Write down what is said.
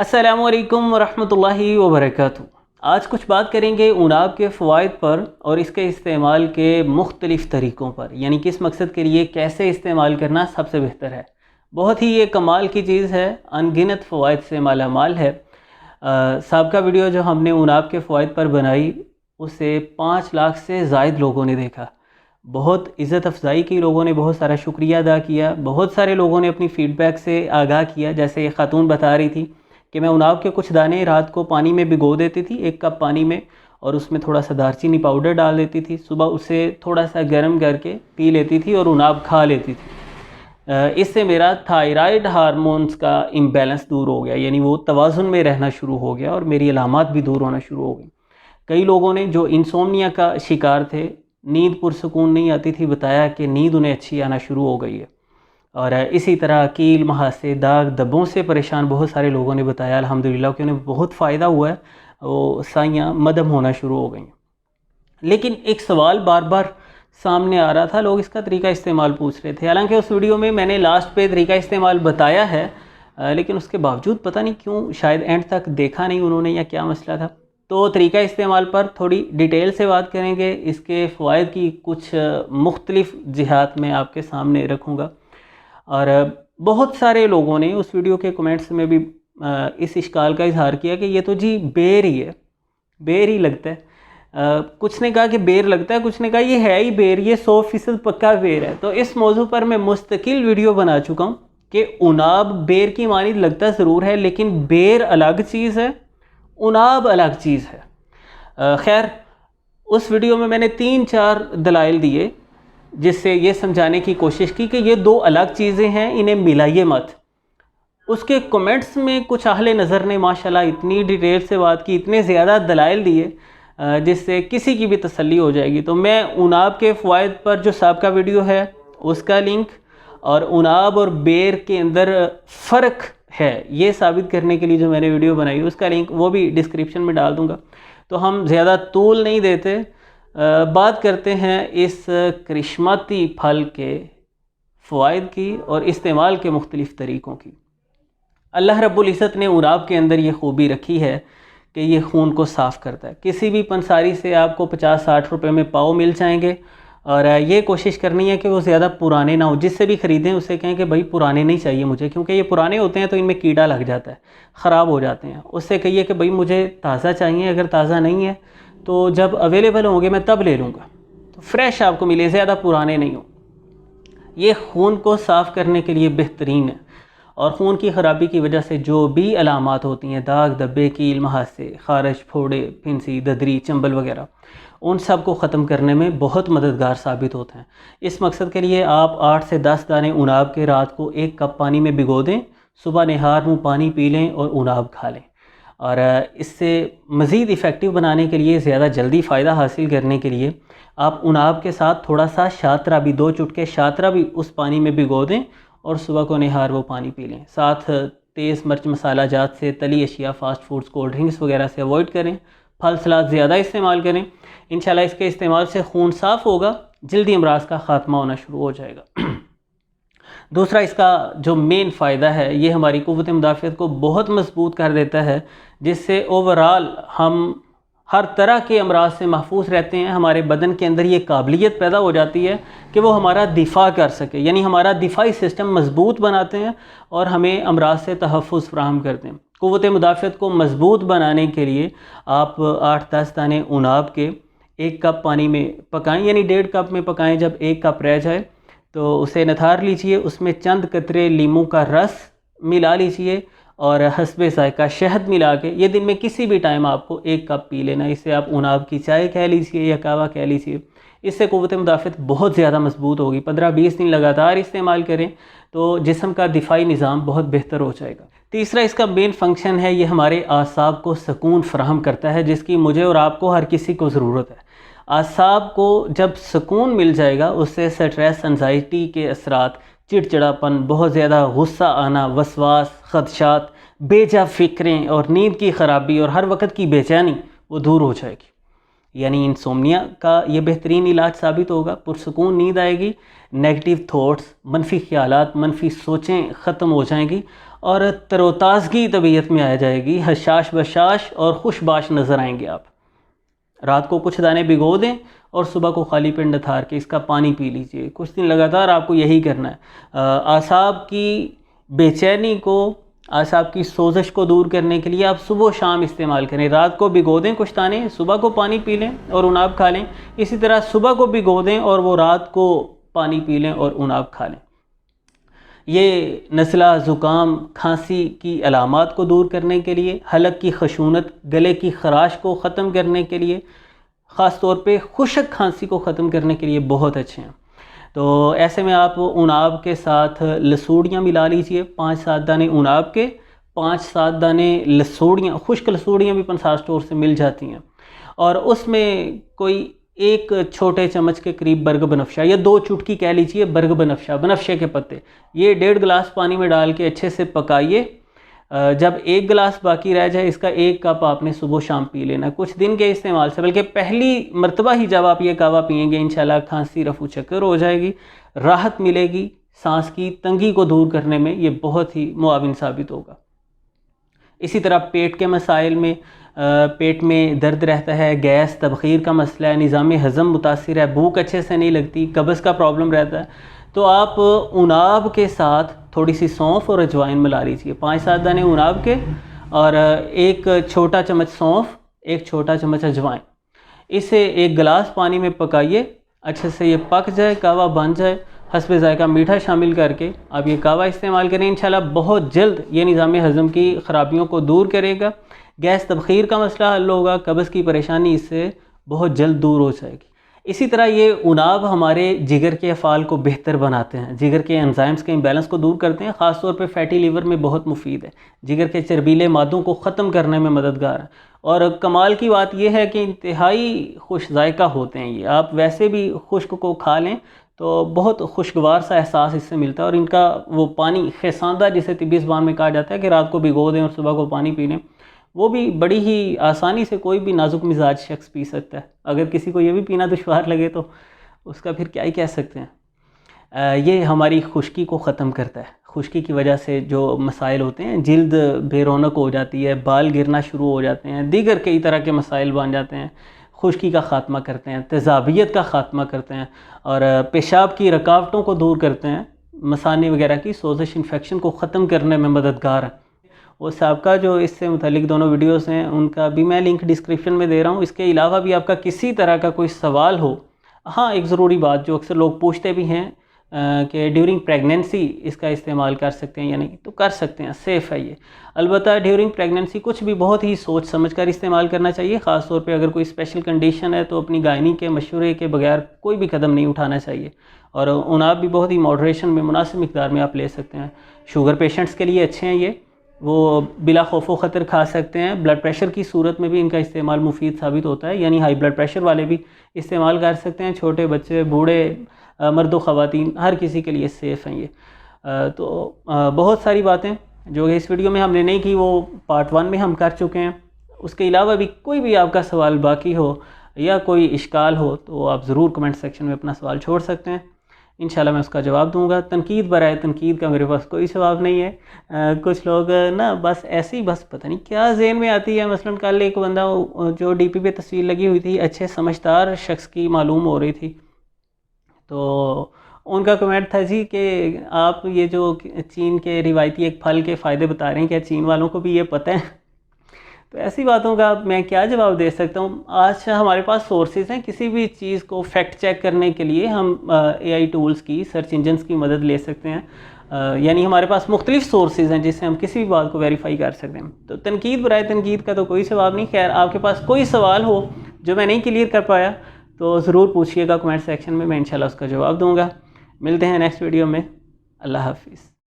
अस्सलामुअलैकुम वरहमतुल्लाहि वबरकातुहू। आज कुछ बात करेंगे ऊनाब के फ़वाइद पर और इसके इस्तेमाल के मुख्तलिफ़ तरीक़ों पर, यानी किस मकसद के लिए कैसे इस्तेमाल करना सबसे बेहतर है। बहुत ही ये कमाल की चीज़ है, अनगिनत फ़वाइद से मालामाल है। साबका वीडियो जो हमने ऊनाब के फ़वाइद पर बनाई उसे 5 लाख से ज़ायद लोगों ने देखा। बहुत इज़्ज़त अफ़ज़ाई की, लोगों ने बहुत सारा शुक्रिया अदा किया। बहुत सारे लोगों ने अपनी फ़ीडबैक से आगाह किया। जैसे ये ख़ातून बता रही थी कि मैं ऊनाब के कुछ दाने रात को पानी में भिगो देती थी, 1 कप पानी में, और उसमें थोड़ा सा दालचीनी पाउडर डाल देती थी। सुबह उसे थोड़ा सा गर्म करके पी लेती थी और ऊनाब खा लेती थी। इससे मेरा थायराइड हार्मोन्स का इम्बैलेंस दूर हो गया, यानी वो तवाज़ुन में रहना शुरू हो गया और मेरी अलामात भी दूर होना शुरू हो गई। कई लोगों ने जो इंसोम्निया का शिकार थे, नींद पुरसुकून नहीं आती थी, बताया कि नींद उन्हें अच्छी आना शुरू हो गई है। और इसी तरह कील, महासे, दाग धब्बों से परेशान बहुत सारे लोगों ने बताया अल्हम्दुलिल्लाह कि उन्हें बहुत फ़ायदा हुआ है, वो साइयाँ मदम होना शुरू हो गई। लेकिन एक सवाल बार बार सामने आ रहा था, लोग इसका तरीका इस्तेमाल पूछ रहे थे। हालांकि उस वीडियो में मैंने लास्ट पे तरीका इस्तेमाल बताया है, लेकिन उसके बावजूद पता नहीं क्यों, शायद एंड तक देखा नहीं उन्होंने या क्या मसला था। तो तरीका इस्तेमाल पर थोड़ी डिटेल से बात करेंगे। इसके फ़वाइद की कुछ मुख्तलिफ़ जिहात में आपके सामने रखूँगा। और बहुत सारे लोगों ने उस वीडियो के कमेंट्स में भी इस इश्काल का इजहार किया कि ये तो जी बेर ही है, बेर ही लगता है। कुछ ने कहा कि बेर लगता है, कुछ ने कहा ये है ही बेर, ये 100% पक्का बेर है। तो इस मौजू पर मैं मुस्तकिल वीडियो बना चुका हूँ कि ऊनाब बेर की मानी लगता ज़रूर है, लेकिन बेर अलग चीज़ है, ऊनाब अलग चीज़ है। खैर, उस वीडियो में मैंने 3-4 दलाइल दिए जिससे ये समझाने की कोशिश की कि ये दो अलग चीज़ें हैं, इन्हें मिलाइए मत। उसके कमेंट्स में कुछ अहले नज़र ने माशाल्लाह इतनी डिटेल से बात की, इतने ज़्यादा दलाइल दिए जिससे किसी की भी तसल्ली हो जाएगी। तो मैं ऊनाब के फ़वाइद पर जो साबका वीडियो है उसका लिंक और ऊनाब और बेर के अंदर फ़र्क है ये साबित करने के लिए जो मैंने वीडियो बनाई उसका लिंक वो भी डिस्क्रिप्शन में डाल दूँगा। तो हम ज़्यादा तूल नहीं देते, बात करते हैं इस करिश्माती फल के फ़वाइद की और इस्तेमाल के मुख्तलिफ़ तरीक़ों की। अल्लाह रब्बुल इज़्ज़त ने ऊनाब के अंदर ये खूबी रखी है कि ये खून को साफ़ करता है। किसी भी पंसारी से आपको 50-60 रुपए में पाव मिल जाएंगे, और ये कोशिश करनी है कि वो ज़्यादा पुराने ना हो। जिससे भी ख़रीदें उससे कहें कि भाई पुराने नहीं चाहिए मुझे, क्योंकि ये पुराने होते हैं तो इनमें कीड़ा लग जाता है, ख़राब हो जाते हैं। उससे कहिए कि भाई मुझे ताज़ा चाहिए, अगर ताज़ा नहीं है तो जब अवेलेबल होंगे मैं तब ले लूँगा, तो फ्रेश आपको मिले, ज़्यादा पुराने नहीं हो। ये खून को साफ़ करने के लिए बेहतरीन है, और खून की ख़राबी की वजह से जो भी अलामात होती हैं, दाग धब्बे, कील, महासे, खारिश, फोड़े, फिंसी, ददरी, चंबल वगैरह, उन सब को ख़त्म करने में बहुत मददगार साबित होते हैं। इस मकसद के लिए आप 8 से 10 दाने ऊनाब के रात को 1 कप पानी में भिगो दें, सुबह निहार मुँह पानी पी लें और ऊनाब खा लें। और इससे मज़ीद इफ़ेक्टिव बनाने के लिए, ज़्यादा जल्दी फ़ायदा हासिल करने के लिए, आप ऊनाब के साथ थोड़ा सा शातरा भी, 2 चुटके शातरा भी उस पानी में भिगो दें और सुबह को निहार वो पानी पी लें। साथ तेज़ मिर्च मसाला जात से, तली अशिया, फ़ास्ट फूड्स, कोल्ड ड्रिंक्स वगैरह से अवॉइड करें। फल सलाद ज़्यादा इस्तेमाल करें। इंशाल्लाह इसके इस्तेमाल से खून साफ़ होगा, जल्दी अमराज का ख़ात्मा होना शुरू हो जाएगा। दूसरा, इसका जो मेन फ़ायदा है, ये हमारी क़ुव्वत मुदाफ़ियत को बहुत मजबूत कर देता है, जिससे ओवरऑल हम हर तरह के अमराज से महफूज रहते हैं। हमारे बदन के अंदर ये काबिलियत पैदा हो जाती है कि वो हमारा दिफा कर सके, यानी हमारा दिफाई सिस्टम मजबूत बनाते हैं और हमें अमराज से तहफ़्फ़ुज़ फ़राहम करते हैं। क़ुव्वत मुदाफ़ियत को मजबूत बनाने के लिए आप 8-10 दाने ऊनाब के 1 कप पानी में पकाएं, यानी 1.5 कप में पकाएं। जब 1 कप रह जाए तो उसे निथार लीजिए, उसमें चंद कतरे लीमू का रस मिला लीजिए और हस्बे ज़ायक़ा शहद मिला के ये दिन में किसी भी टाइम आपको 1 कप पी लेना। इससे आप ऊनाब की चाय कह लीजिए या कहवा कह लीजिए, इससे क़ुव्वत मुदाफ़ियत बहुत ज़्यादा मजबूत होगी। 15-20 दिन लगातार इस्तेमाल करें तो जिस्म का दिफाई निज़ाम बहुत बेहतर हो जाएगा। तीसरा, इसका मेन फंक्शन है, ये हमारे आसाब को सुकून फ़राहम करता है, जिसकी मुझे और आपको, हर किसी को ज़रूरत है। आसाब को जब सुकून मिल जाएगा, उससे स्ट्रेस, एंजाइटी के असरात, चिड़चिड़ापन, बहुत ज़्यादा गुस्सा आना, वसवास, ख़दशात, बेजा फ़िक्रें और नींद की ख़राबी और हर वक्त की बेचैनी वो दूर हो जाएगी। यानी इंसोम्निया का ये बेहतरीन इलाज साबित होगा। पुरसुकून नींद आएगी, नेगेटिव थॉट्स, मनफी ख्यालात, मनफी सोचें ख़त्म हो जाएंगी और तरोताज़गी तबीयत में आ जाएगी, हशाश बशाश और खुशबाश नज़र आएंगे आप। रात को कुछ दाने भिगो दें और सुबह को खाली पेट नथार के इसका पानी पी लीजिए। कुछ दिन लगातार आपको यही करना है। आसाब की बेचैनी को, आसाब की सोजश को दूर करने के लिए आप सुबह शाम इस्तेमाल करें। रात को भिगो दें कुछ दाने, सुबह को पानी पी लें और उनाब खा लें। इसी तरह सुबह को भिगो दें और वो रात को पानी पी लें और उनाब खा लें। ये नज़ला, ज़ुकाम, खांसी की अलामात को दूर करने के लिए, हलक की खशूनत, गले की खराश को ख़त्म करने के लिए, ख़ास तौर पे खुशक खांसी को ख़त्म करने के लिए बहुत अच्छे हैं। तो ऐसे में आप उनाब के साथ लसूड़ियाँ मिला लीजिए। 5-7 दाने उनाब के, 5-7 दाने लसूड़ियाँ, खुश्क लसूड़ियाँ भी पंसार स्टोर से मिल जाती हैं। और उसमें कोई 1 छोटे चम्मच के करीब बर्ग बनफ्शा या 2 चुटकी कह लीजिए बर्ग बनफ्शा, बनफ्शे के पत्ते, ये 1.5 गिलास पानी में डाल के अच्छे से पकाइए। जब 1 गिलास बाकी रह जाए, इसका 1 कप आपने सुबह शाम पी लेना। कुछ दिन के इस्तेमाल से, बल्कि पहली मरतबा ही जब आप ये कावा पिएंगे, इंशाल्लाह खांसी, रफू चक्कर हो जाएगी, राहत मिलेगी। सांस की तंगी को दूर करने में ये बहुत ही मुआविन साबित होगा। इसी तरह पेट के मसाइल में, पेट में दर्द रहता है, गैस तबखीर का मसला है, निज़ाम हज़म मुतासिर है, भूख अच्छे से नहीं लगती, कब्ज़ का प्रॉब्लम रहता है, तो आप उनाब के साथ थोड़ी सी सौंफ और अजवाइन मिला लीजिए। 5-7 दाने उनाब के और 1 छोटा चम्मच सौंफ, 1 छोटा चम्मच अजवाइन, इसे 1 गिलास पानी में पकाइए। अच्छे से ये पक जाए, कावा बन जाए, हस्बे ज़ायका मीठा शामिल करके आप ये कावा इस्तेमाल करें। इंशाल्लाह बहुत जल्द ये निज़ाम हज़म की ख़राबियों को दूर करेगा। गैस तबखीर का मसला हल होगा, कब्ज़ की परेशानी इससे बहुत जल्द दूर हो जाएगी। इसी तरह ये उनाब हमारे जिगर के अफ़ाल को बेहतर बनाते हैं, जिगर के एंजाइम्स के इम्बैलेंस को दूर करते हैं। ख़ास तौर पे फैटी लीवर में बहुत मुफीद है, जिगर के चर्बीले मादों को ख़त्म करने में मददगार है। और कमाल की बात यह है कि इंतहाई खुश जायका होते हैं ये। आप वैसे भी खुश्क को खा लें तो बहुत खुशगवार सा एहसास इससे मिलता है। और इनका वो पानी खेसांदा, जिसे तिब्बी ज़बान में कहा जाता है कि रात को भिगो दें और सुबह को पानी पी लें, वो भी बड़ी ही आसानी से कोई भी नाजुक मिजाज शख्स पी सकता है। अगर किसी को ये भी पीना दुश्वार लगे तो उसका फिर क्या ही कह सकते हैं। ये हमारी खुश्की को ख़त्म करता है। खुश्की की वजह से जो मसाइल होते हैं, जिल्द बेरौनक हो जाती है, बाल गिरना शुरू हो जाते हैं, दीगर कई तरह के मसाइल बन जाते हैं, खुश्की का ख़ात्मा करते हैं, तेज़ाबियत का ख़ात्मा करते हैं और पेशाब की रुकावटों को दूर करते हैं। मसाने वगैरह की सोजिश, इन्फेक्शन को ख़त्म करने में मददगार है। वो सबका जो इससे मुतालिक दोनों वीडियोस हैं, उनका भी मैं लिंक डिस्क्रिप्शन में दे रहा हूँ। इसके अलावा भी आपका किसी तरह का कोई सवाल हो, हाँ, एक ज़रूरी बात जो अक्सर लोग पूछते भी हैं कि ड्यूरिंग प्रेगनेंसी इसका इस्तेमाल कर सकते हैं या नहीं, तो कर सकते हैं, सेफ़ है ये। अलबत्ता ड्यूरिंग प्रेगनेंसी कुछ भी बहुत ही सोच समझ कर इस्तेमाल करना चाहिए। ख़ास तौर पे अगर कोई स्पेशल कंडीशन है तो अपनी गायनी के मशवरे के बगैर कोई भी कदम नहीं उठाना चाहिए। और उनाब भी बहुत ही मॉडरेशन में, मुनासिब मिकदार में आप ले सकते हैं। शुगर पेशेंट्स के लिए अच्छे हैं ये, वो बिला खौफ ख़तर खा सकते हैं। ब्लड प्रेशर की सूरत में भी इनका इस्तेमाल मुफीद साबित होता है, यानी हाई ब्लड प्रेशर वाले भी इस्तेमाल कर सकते हैं। छोटे बच्चे, बूढ़े, मर्द व ख़वातीन, हर किसी के लिए सेफ़ हैं ये। तो बहुत सारी बातें जो इस वीडियो में हमने नहीं की, वो पार्ट 1 में हम कर चुके हैं। उसके अलावा भी कोई भी आपका सवाल बाकी हो या कोई इश्काल हो तो आप ज़रूर कमेंट सेक्शन में अपना सवाल छोड़ सकते हैं। इंशाल्लाह मैं उसका जवाब दूंगा। तनकीद बराए तनकीद का मेरे पास कोई जवाब नहीं है। कुछ लोग ना बस ऐसे ही, बस पता नहीं क्या ज़हन में आती है। मसलन कल एक बंदा जो डीपी पे तस्वीर लगी हुई थी, अच्छे समझदार शख्स की मालूम हो रही थी, तो उनका कमेंट था जी कि आप ये जो चीन के रिवायती एक फल के फ़ायदे बता रहे हैं, क्या चीन वालों को भी ये पता है? तो ऐसी बातों का मैं क्या जवाब दे सकता हूँ। आज हमारे पास सोर्सेज हैं, किसी भी चीज़ को फैक्ट चेक करने के लिए हम AI टूल्स की, सर्च इंजन्स की मदद ले सकते हैं। यानी हमारे पास मुख्तलिफ सोर्सेज हैं जिससे हम किसी भी बात को वेरीफाई कर सकते हैं। तो तनकीद बराए तनकीद का तो कोई जवाब नहीं। खैर, आपके पास कोई सवाल हो जो मैं नहीं क्लियर कर पाया तो ज़रूर पूछिएगा कमेंट सेक्शन में, मैं इंशाल्लाह उसका जवाब दूँगा। मिलते हैं नेक्स्ट वीडियो में। अल्लाह हाफिज़।